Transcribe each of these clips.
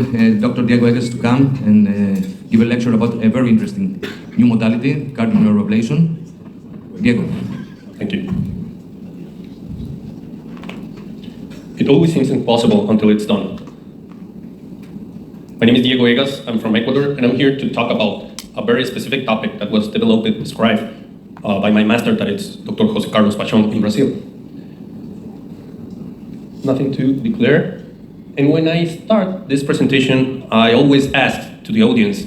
Dr. Diego Egas to come and give a lecture about a very interesting new modality, cardioneuroablation. Diego. Thank you. It always seems impossible until it's done. My name is Diego Egas, I'm from Ecuador, and I'm here to talk about a very specific topic that was developed and described by my master, that is Dr. Jose Carlos Pachon in Brazil. Nothing to declare. And when I start this presentation, I always ask to the audience,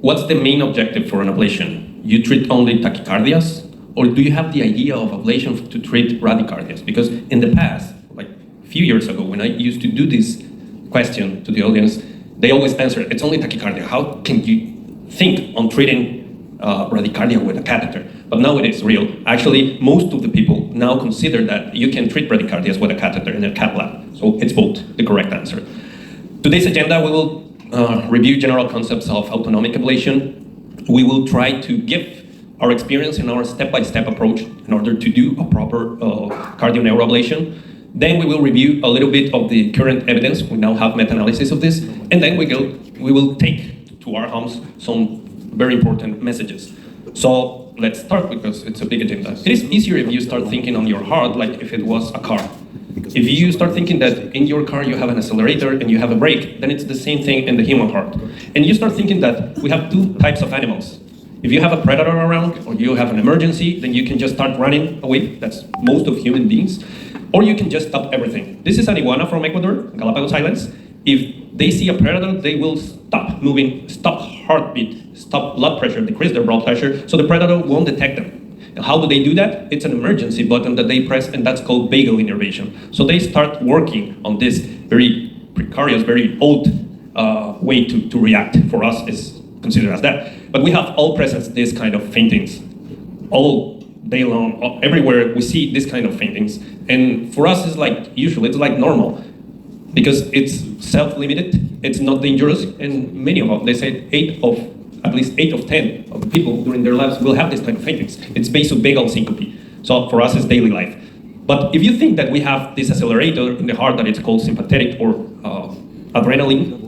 what's the main objective for an ablation? You treat only tachycardias? Or do you have the idea of ablation to treat bradycardias? Because in the past, like a few years ago, when I used to do this question to the audience, they always answer, it's only tachycardia. How can you think on treating bradycardia with a catheter? But now it is real. Actually, most of the people now consider that you can treat bradycardias with a catheter in a cath lab. So it's both the correct answer. Today's agenda, we will review general concepts of autonomic ablation. We will try to give our experience and our step-by-step approach in order to do a proper cardioneuroablation. Then we will review a little bit of the current evidence. We now have meta-analysis of this. And then we will take to our homes some very important messages. So let's start, because it's a big agenda. It is easier if you start thinking on your heart like if it was a car. If you start thinking that in your car you have an accelerator and you have a brake, then it's the same thing in the human heart. And you start thinking that we have two types of animals. If you have a predator around or you have an emergency, then you can just start running away. That's most of human beings. Or you can just stop everything. This is an iguana from Ecuador, Galapagos Islands. If they see a predator, they will stop moving, stop heartbeat, stop blood pressure, decrease their blood pressure, so the predator won't detect them. And how do they do that? It's an emergency button that they press, and that's called vagal innervation. So they start working on this very precarious, very old way to react. For us, is considered as that. But we have all present this kind of faintings. All day long, everywhere we see this kind of faintings. And for us, it's like usual, it's like normal. Because it's self-limited, it's not dangerous, and many of them, they say at least 8 of 10 of the people during their lives will have this kind of faintings. It's vasovagal syncope. So for us, it's daily life. But if you think that we have this accelerator in the heart that it's called sympathetic or adrenaline,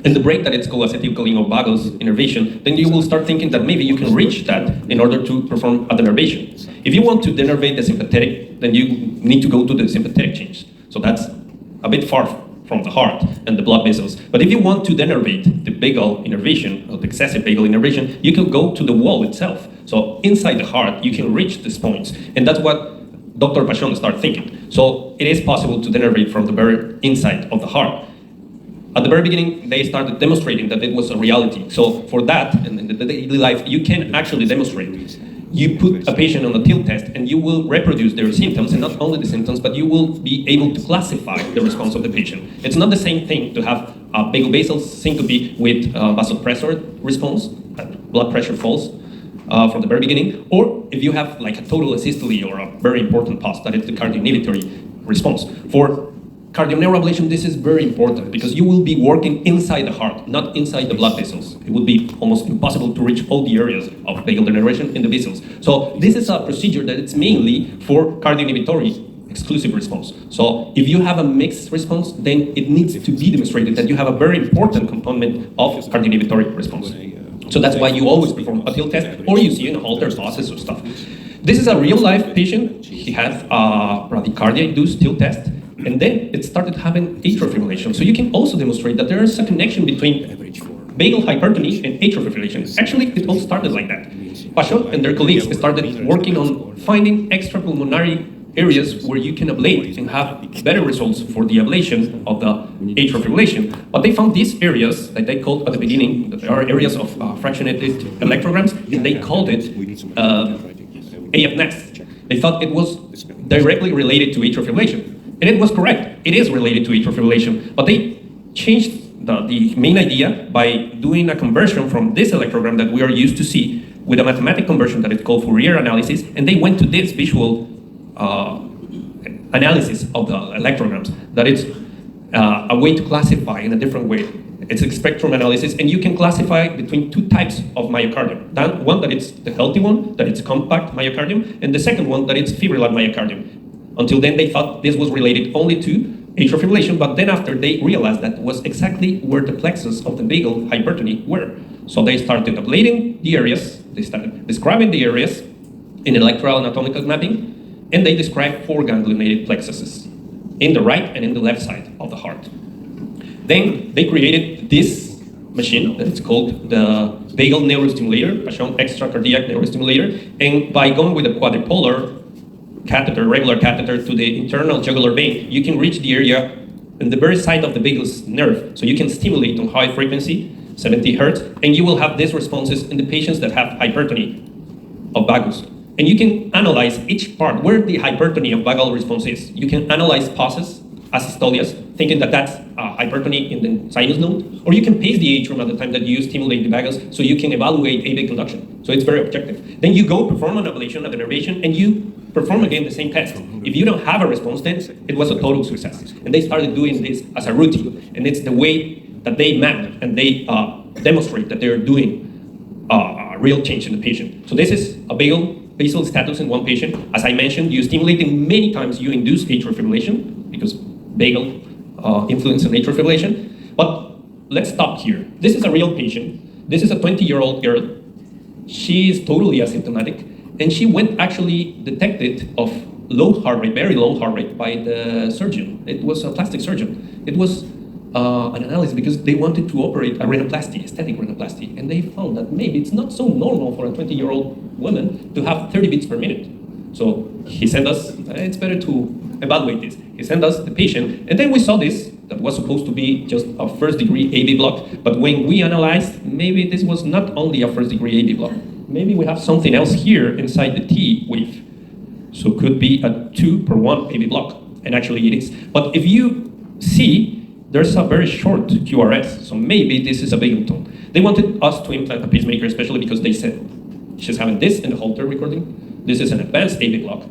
and the brake that it's called acetylcholinevagus innervation, then you will start thinking that maybe you can reach that in order to perform a denervation. If you want to denervate the sympathetic, then you need to go to the sympathetic change. So that's a bit far from the heart and the blood vessels. But if you want to denervate the vagal innervation, or the excessive vagal innervation, you can go to the wall itself. So inside the heart, you can reach these points. And that's what Dr. Pachon started thinking. So it is possible to denervate from the very inside of the heart. At the very beginning, they started demonstrating that it was a reality. So for that, and in the daily life, you can actually demonstrate. You put a patient on a TIL test and you will reproduce their symptoms, and not only the symptoms, but you will be able to classify the response of the patient. It's not the same thing to have a vagal syncope with vasopressor response, blood pressure falls from the very beginning, or if you have like a total asystole or a very important pulse, that is the cardioinhibitory response. For cardioneuroablation, this is very important because you will be working inside the heart, not inside the blood vessels. It would be almost impossible to reach all the areas of vagal denervation in the vessels. So this is a procedure that it's mainly for cardioinhibitory exclusive response. So if you have a mixed response, then it needs to be demonstrated that you have a very important component of cardioinhibitory response. So that's why you always perform a TIL test, or you see an Holter's losses or stuff. This is a real-life patient. He had a bradycardia-induced TIL test. And then it started having atrial fibrillation. So you can also demonstrate that there is a connection between vagal hypertony and atrial fibrillation. Actually, it all started like that. Pachon and their colleagues started working on finding extrapulmonary areas where you can ablate and have better results for the ablation of the atrial fibrillation. But they found these areas that they called at the beginning, that there are areas of fractionated electrograms, and they called it AF-nest. They thought it was directly related to atrial fibrillation. And it was correct. It is related to atrial fibrillation. But they changed the main idea by doing a conversion from this electrogram that we are used to see with a mathematical conversion that is called Fourier analysis. And they went to this visual analysis of the electrograms. That is a way to classify in a different way. It's a spectrum analysis, and you can classify between two types of myocardium. One that it's the healthy one, that it's compact myocardium, and the second one that it's fibrillate myocardium. Until then, they thought this was related only to atrial fibrillation, but then after they realized that was exactly where the plexus of the vagal hypertony were. So they started ablating the areas, they started describing the areas in electroanatomical mapping, and they described 4 ganglionated plexuses in the right and in the left side of the heart. Then they created this machine that is called the vagal neurostimulator, Paschon extracardiac neurostimulator, and by going with a quadripolar catheter, regular catheter to the internal jugular vein, you can reach the area in the very side of the vagus nerve, so you can stimulate on high frequency, 70 hertz, and you will have these responses in the patients that have hypertony of vagus. And you can analyze each part, where the hypertony of vagal response is. You can analyze pauses, asystolias, thinking that that's hypertony in the sinus node, or you can pace the atrium at the time that you stimulate the vagus, so you can evaluate AV conduction. So it's very objective. Then you go perform an ablation of the nervation, and you perform again the same test. If you don't have a response, then it was a total success. And they started doing this as a routine, and it's the way that they map and they demonstrate that they're doing real change in the patient. So this is a basal status in one patient. As I mentioned, you stimulate them many times, you induce atrial fibrillation because vagal influence on atrial fibrillation. But let's stop here. This is a real patient. This is a 20-year-old girl. She is totally asymptomatic, and she went actually detected of low heart rate, very low heart rate by the surgeon. It was a plastic surgeon. It was an analysis because they wanted to operate a rhinoplasty, aesthetic rhinoplasty, and they found that maybe it's not so normal for a 20-year-old woman to have 30 beats per minute. So he sent us, it's better to evaluate this. He sent us the patient, and then we saw this, that was supposed to be just a first-degree AV block, but when we analyzed, maybe this was not only a first-degree AV block. Maybe we have something else here inside the T wave. So it could be a 2/1 AV block, and actually it is. But if you see, there's a very short QRS, so maybe this is a vagal tone. They wanted us to implant a pacemaker, especially because they said she's having this in the Holter recording. This is an advanced AV block.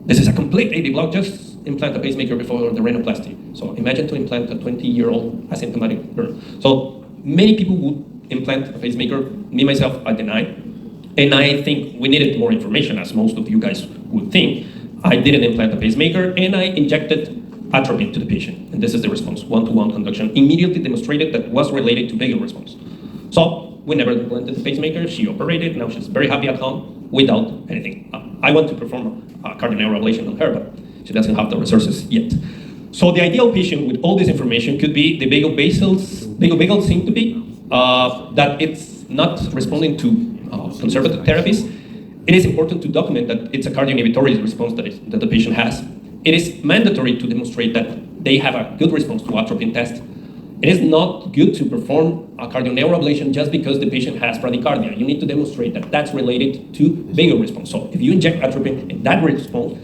This is a complete AV block, just implant a pacemaker before the rhinoplasty. So imagine to implant a 20-year-old asymptomatic girl. So many people would implant a pacemaker. Me, myself, I deny. And I think we needed more information, as most of you guys would think. I didn't implant a pacemaker, and I injected atropine to the patient. And this is the response, 1-to-1 conduction. Immediately demonstrated that was related to vagal response. So we never implanted the pacemaker. She operated. Now she's very happy at home without anything. I want to perform a cardioneuroablation on her, but she doesn't have the resources yet. So the ideal patient with all this information could be the vagal seem to be that it's not responding to conservative therapies. It is important to document that it's a cardioinhibitory response that the patient has. It is mandatory to demonstrate that they have a good response to atropine test. It is not good to perform a cardioneuroablation just because the patient has bradycardia. You need to demonstrate that that's related to vagal response. So if you inject atropine and that response,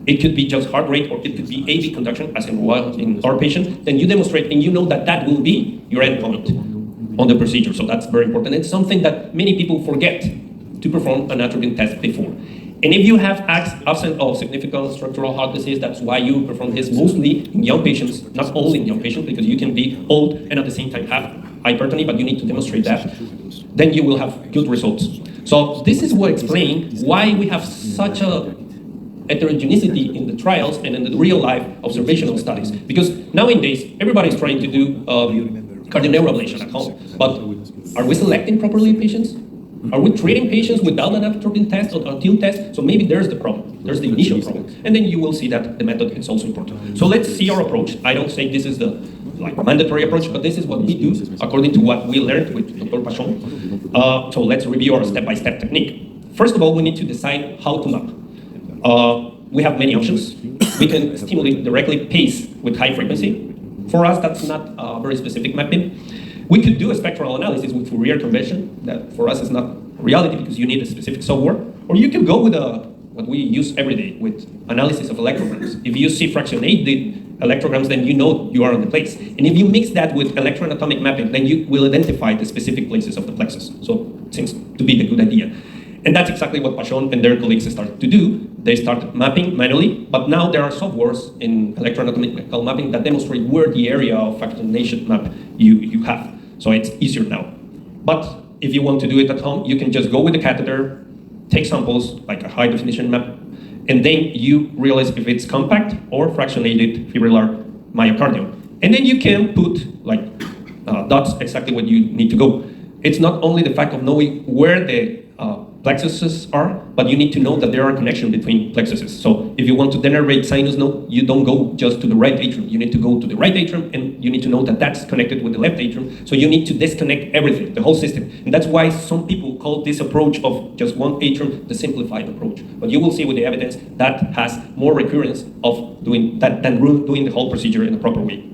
it could be just heart rate or it could be AV conduction, as in our patient, then you demonstrate and you know that that will be your endpoint on the procedure. So that's very important. It's something that many people forget to perform an atropine test before. And if you have absence of significant structural heart disease, that's why you perform this mostly in young patients, not only in young patients, because you can be old and at the same time have hypertony, but you need to demonstrate that. Then you will have good results. So this is what explains why we have such a heterogeneity in the trials and in the real life observational studies. Because nowadays, everybody's trying to do cardioneuroablation at home, but are we selecting properly patients? Are we treating patients without an atropine test or a TIL test? So maybe there's the problem. There's the initial problem. And then you will see that the method is also important. So let's see our approach. I don't say this is the mandatory approach, but this is what we do according to what we learned with Dr. Paschon. So let's review our step-by-step technique. First of all, we need to decide how to map. We have many options. We can stimulate directly pace with high frequency. For us, that's not a very specific mapping. We could do a spectral analysis with Fourier convention. That for us is not reality because you need a specific software. Or you can go with what we use every day with analysis of electrograms. If you see fractionated electrograms, then you know you are on the place. And if you mix that with electroanatomic mapping, then you will identify the specific places of the plexus. So it seems to be the good idea. And that's exactly what Paschon and their colleagues started to do. They started mapping manually, but now there are softwares in electroanatomical mapping that demonstrate where the area of fractionation map you have. So it's easier now. But if you want to do it at home, you can just go with the catheter, take samples, like a high definition map, and then you realize if it's compact or fractionated fibrillar myocardium. And then you can put like dots exactly where you need to go. It's not only the fact of knowing where the plexuses are, but you need to know that there are connections between plexuses. So if you want to denervate sinus node, you don't go just to the right atrium. You need to go to the right atrium, and you need to know that that's connected with the left atrium. So you need to disconnect everything, the whole system. And that's why some people call this approach of just one atrium the simplified approach. But you will see with the evidence that has more recurrence of doing that than doing the whole procedure in a proper way.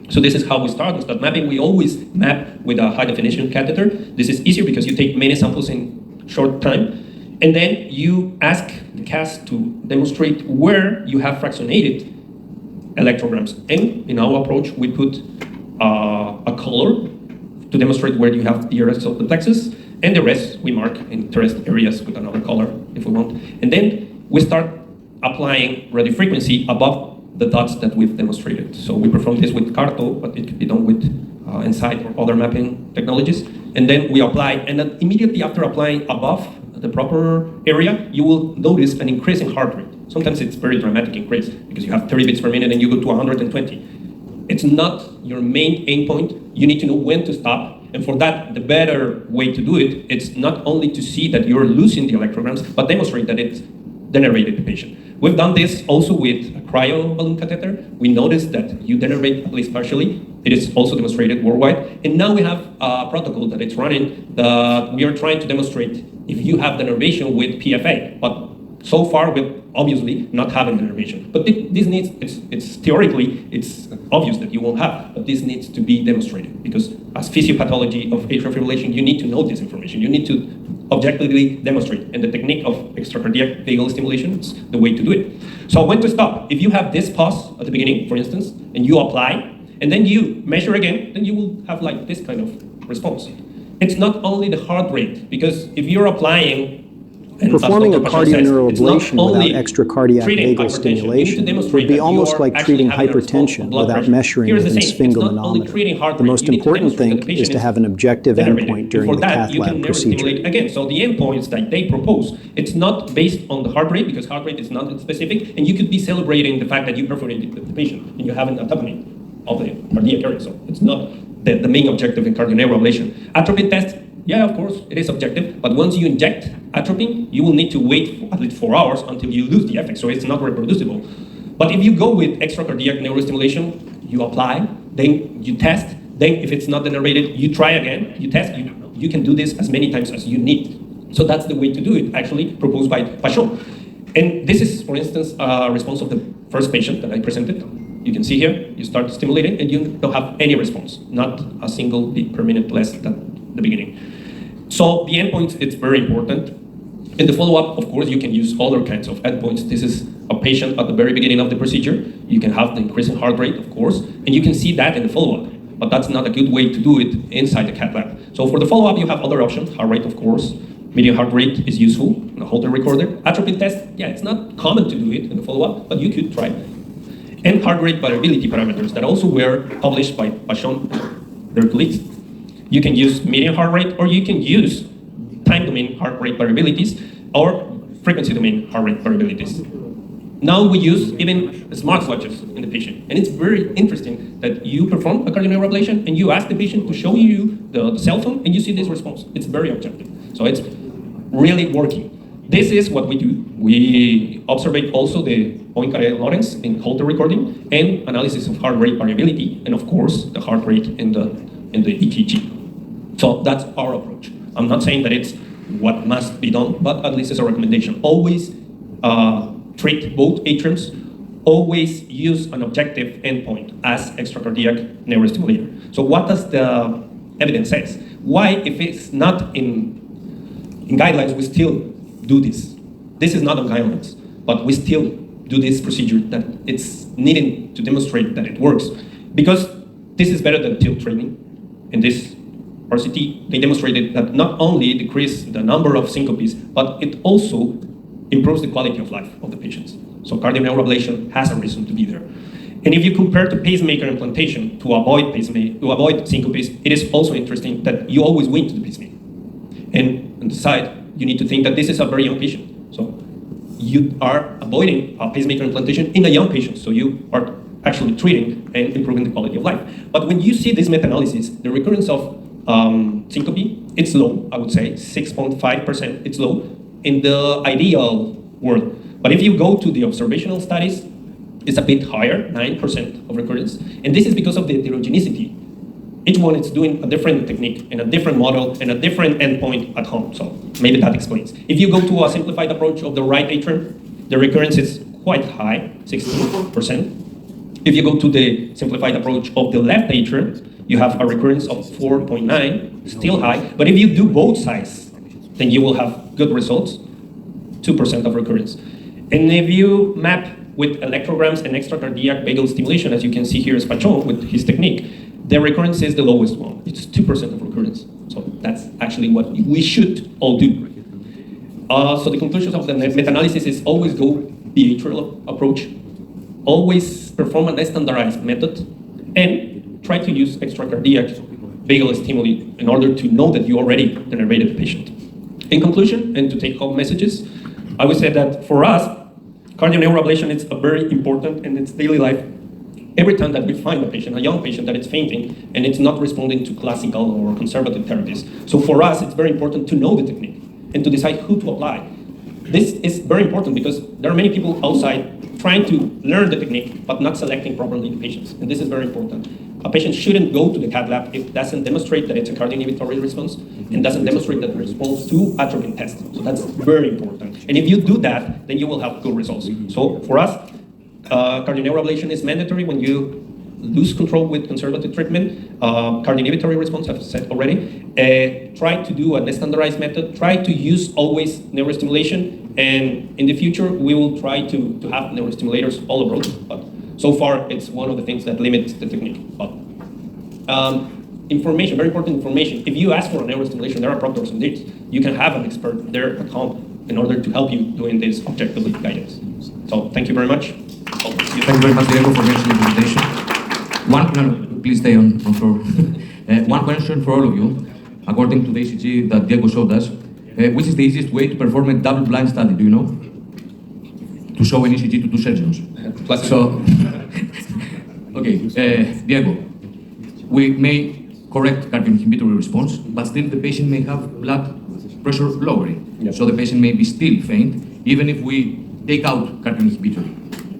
So this is how we start with mapping. We always map with a high definition catheter. This is easier because you take many samples in short time, and then you ask the cast to demonstrate where you have fractionated electrograms. And in our approach, we put a color to demonstrate where you have the rest of the plexus, and the rest we mark in interest areas with another color if we want. And then we start applying radiofrequency above the dots that we've demonstrated. So we perform this with Carto, but it could be done with Insight or other mapping technologies. And then we apply, and then immediately after applying above the proper area, you will notice an increase in heart rate. Sometimes it's very dramatic increase because you have 30 beats per minute and you go to 120. It's not your main endpoint. You need to know when to stop. And for that, the better way to do it, it's not only to see that you're losing the electrograms, but demonstrate that it's denervated the patient. We've done this also with a cryo balloon catheter. We noticed that you denervate at least partially. It is also demonstrated worldwide. And now we have a protocol that it's running that we are trying to demonstrate if you have denervation with PFA. But so far, we're obviously not having denervation. But this needs, it's theoretically, it's obvious that you won't have, but this needs to be demonstrated because as physiopathology of atrial fibrillation, you need to know this information. You need to objectively demonstrate. And the technique of extracardiac vagal stimulation is the way to do it. So when to stop? If you have this pause at the beginning, for instance, and you apply, and then you measure again, then you will have like this kind of response. It's not only the heart rate, because if you're applying performing a cardioneuroablation without extracardiac vagal stimulation would be almost like treating hypertension without measuring with an sphingomanometer. The most important thing is to have an objective endpoint during the cath lab procedure. Again, so the endpoints that they propose, it's not based on the heart rate, because heart rate is not specific, and you could be celebrating the fact that you perforated the patient and you haven't a tamponade of the cardiac area. So it's not the main objective in cardioneuroablation. Atropine test, yeah, of course, it is objective, but once you inject atropine, you will need to wait for at least 4 hours until you lose the effect, so it's not reproducible. But if you go with extracardiac neurostimulation, you apply, then you test, then if it's not denervated, you try again, you test, you can do this as many times as you need. So that's the way to do it, actually, proposed by Pachon. And this is, for instance, a response of the first patient that I presented. You can see here, you start stimulating, and you don't have any response, not a single beat per minute less than the beginning. So the endpoints, it's very important. In the follow-up, of course, you can use other kinds of endpoints. This is a patient at the very beginning of the procedure. You can have the increase in heart rate, of course, and you can see that in the follow-up. But that's not a good way to do it inside the cath lab. So for the follow-up, you have other options. Heart rate, of course. Median heart rate is useful, a Holter recorder. Atropine test, yeah, it's not common to do it in the follow-up, but you could try. And heart rate variability parameters that also were published by Pachon, their colleagues. You can use median heart rate, or you can use time domain heart rate variabilities, or frequency domain heart rate variabilities. Now we use even smartwatches in the patient. And it's very interesting that you perform a cardioneuroablation and you ask the patient to show you the cell phone and you see this response. It's very objective. So it's really working. This is what we do. We observe also the Poincaré-Lorentz in Holter recording and analysis of heart rate variability, and of course the heart rate in the EKG. So that's our approach. I'm not saying that it's what must be done, but at least it's a recommendation. Always treat both atriums. Always use an objective endpoint as extracardiac neurostimulator. So what does the evidence say? Why, if it's not in guidelines, we still do this? This is not on guidelines, but we still do this procedure that it's needing to demonstrate that it works. Because this is better than tilt training. In this RCT, they demonstrated that not only decrease the number of syncopes, but it also improves the quality of life of the patients. So cardioneuroablation has a reason to be there. And if you compare to pacemaker implantation to avoid syncopes, it is also interesting that you always win to the pacemaker. And on the side, you need to think that this is a very young patient. So you are avoiding a pacemaker implantation in a young patient. So you are actually treating and improving the quality of life. But when you see this meta-analysis, the recurrence of syncope, it's low, I would say, 6.5%, it's low in the ideal world. But if you go to the observational studies, it's a bit higher, 9% of recurrence. And this is because of the heterogeneity. Each one is doing a different technique and a different model and a different endpoint at home. So maybe that explains. If you go to a simplified approach of the right atrium, the recurrence is quite high, 16%. If you go to the simplified approach of the left atrium, you have a recurrence of 4.9, still high. But if you do both sides, then you will have good results, 2% of recurrence. And if you map with electrograms and extracardiac vagal stimulation, as you can see here, Spachon with his technique, the recurrence is the lowest one. It's 2% of recurrence. So that's actually what we should all do. So the conclusions of the meta-analysis is always go the atrial approach, always perform a standardized method, and try to use extracardiac vagal stimuli in order to know that you already denervated the patient. In conclusion, and to take home messages, I would say that for us, cardioneuroablation is a very important in its daily life. Every time that we find a patient, a young patient that is fainting and it's not responding to classical or conservative therapies. So for us, it's very important to know the technique and to decide who to apply. This is very important because there are many people outside trying to learn the technique but not selecting properly the patients. And this is very important. A patient shouldn't go to the cath lab if it doesn't demonstrate that it's a cardioinhibitory response and doesn't demonstrate that it responds to atropine test. So that's very important. And if you do that, then you will have good results. So for us, cardioneuroablation is mandatory when you lose control with conservative treatment. Cardioinhibitory response, I've said already. Try to do a standardized method. Try to use always neurostimulation. And in the future, we will try to have neurostimulators all abroad. But so far, it's one of the things that limits the technique. But information, very important information. If you ask for a neurostimulation, there are proctors indeed. You can have an expert there at home in order to help you doing this objectively guidance. So thank you very much. Thank you very much, Diego, for mentioning the presentation. Please stay on floor. One question for all of you. According to the ECG that Diego showed us, which is the easiest way to perform a double-blind study? Do you know? To show an ECG to two surgeons. So, okay, Diego, we may correct cardioinhibitory response, but still the patient may have blood pressure lowering. Yep. So the patient may be still faint, even if we take out cardioinhibitory.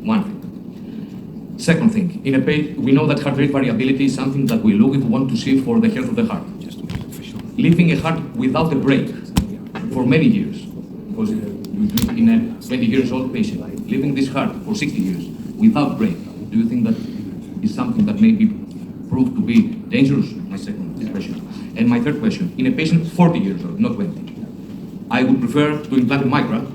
One thing. Second thing, we know that heart rate variability is something that we look if we want to see for the health of the heart. Leaving a heart without a break for many years, because in a 20 years old patient, leaving this heart for 60 years without break, do you think that is something that may be proved to be dangerous? My second question. And my third question, in a patient 40 years old, not 20, I would prefer to implant a micra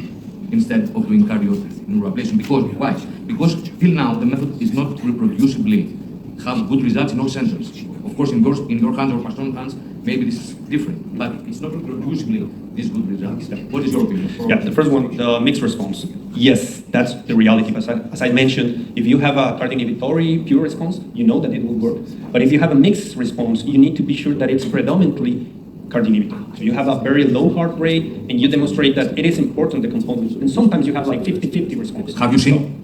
instead of doing cardioneuroablation. Because why? Because till now the method is not reproducibly have good results in all centers. Of course, in your hands or Paston's hands, maybe this is different, but it's not reproducibly these good results. What is your opinion? Yeah, the first one, the mixed response. Yes, that's the reality. As I mentioned, if you have a cardioinhibitory pure response, you know that it will work. But if you have a mixed response, you need to be sure that it's predominantly cardioinhibitor. So you have a very low heart rate, and you demonstrate that it is important, the components. And sometimes you have like 50-50 response. Have you seen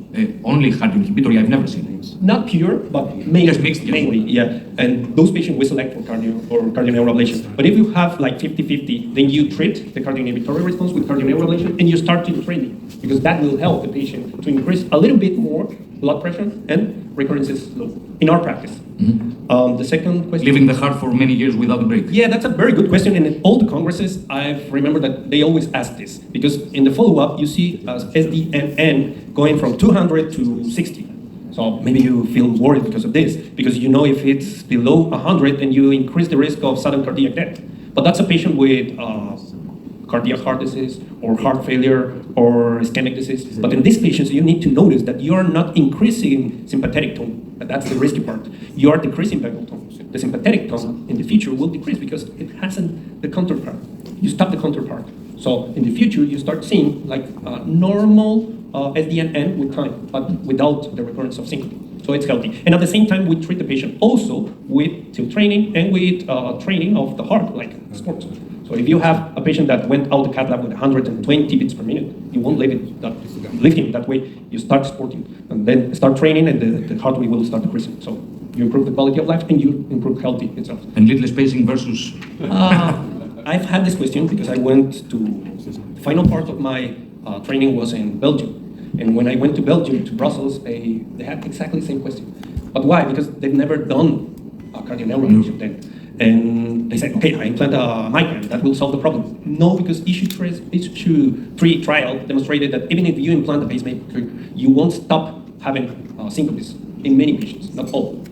only cardioinhibitory? I've never seen. Not pure, but mainly, mixed, mainly, yeah. And those patients we select for cardioneuroablation. But if you have like 50-50, then you treat the cardioinhibitory response with cardioneuroablation, and you start to training, because that will help the patient to increase a little bit more blood pressure and recurrence is low in our practice. Mm-hmm. The second question. Living the heart for many years without a break. Yeah, that's a very good question. And in all the congresses, I've remembered that they always ask this, because in the follow-up, you see SDNN going from 200 to 60. So maybe you feel worried because of this, because you know if it's below 100, then you increase the risk of sudden cardiac death. But that's a patient with cardiac heart disease or heart failure or ischemic disease. But in these patients, you need to notice that you are not increasing sympathetic tone. That's the risky part. You are decreasing vagal tone. The sympathetic tone in the future will decrease because it hasn't the counterpart. You stop the counterpart. So in the future, you start seeing like normal SDNN with time, but without the recurrence of syncope. So it's healthy. And at the same time, we treat the patient also with tilt training and with training of the heart, like sports. So if you have a patient that went out the cath lab with 120 beats per minute, you won't live him that way. You start sporting and then start training, and the heart rate will start decreasing. So you improve the quality of life and you improve healthy itself. And leadless pacing versus? I've had this question because I went to the final part of my training was in Belgium. And when I went to Belgium, to Brussels, they had exactly the same question. But why? Because they've never done a cardioneuroablation then. And they said, okay, I implant a mica, that will solve the problem. No, because issue 3 trial demonstrated that even if you implant a pacemaker, you won't stop having syncopes in many patients, not all.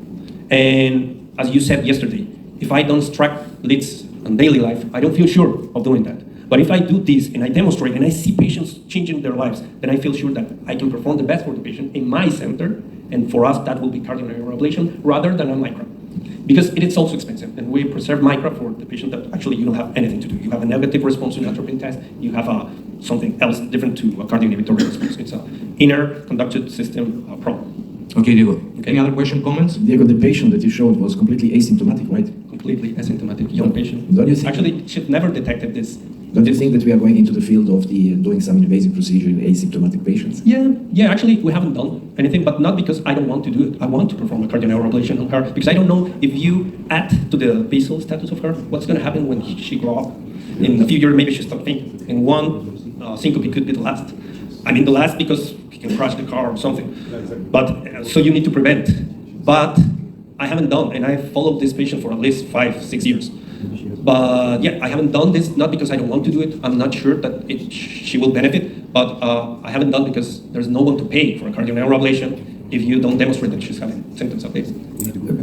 And as you said yesterday, if I don't extract leads on daily life, I don't feel sure of doing that. But if I do this and I demonstrate and I see patients changing their lives, then I feel sure that I can perform the best for the patient in my center, and for us that will be cardioneuroablation rather than a micro. Because it is also expensive, and we preserve micro for the patient that actually you don't have anything to do. You have a negative response to an atropine test, you have something else different to a cardioinhibitory response. It's an inner conducted system problem. Okay, Diego. Okay. Any other question, comments? Diego, the patient that you showed was completely asymptomatic, right? Completely asymptomatic, young patient. Don't you think? Actually, she've never detected this. Don't you think that we are going into the field of doing some invasive procedure in asymptomatic patients? Yeah, actually, we haven't done anything, but not because I don't want to do it. I want to perform a cardioneuroablation on her, because I don't know if you add to the basal status of her, what's going to happen when she grows up. In a few years, maybe she'll start thinking. And one syncope could be the last. I mean, the last because he can crash the car or something. But so you need to prevent. But I haven't done, and I followed this patient for at least 5-6 years. But yeah, I haven't done this, not because I don't want to do it. I'm not sure that she will benefit, but I haven't done because there's no one to pay for a cardioneuroablation if you don't demonstrate that she's having symptoms of this.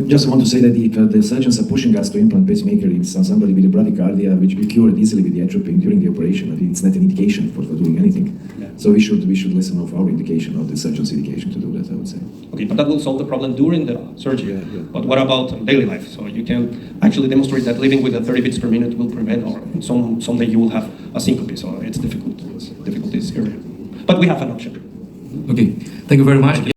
Just want to say that if the surgeons are pushing us to implant pacemaker in somebody with a bradycardia, which we cured easily with the atropine during the operation, I mean, it's not an indication for doing anything. Yeah. So we should listen of our indication, of the surgeon's indication to do that, I would say. Okay, but that will solve the problem during the surgery. Yeah. But what about daily life? So you can actually demonstrate that living with 30 beats per minute will prevent, or someday you will have a syncope. So it's difficult. It's difficult this area. But we have an option. Okay, thank you very much.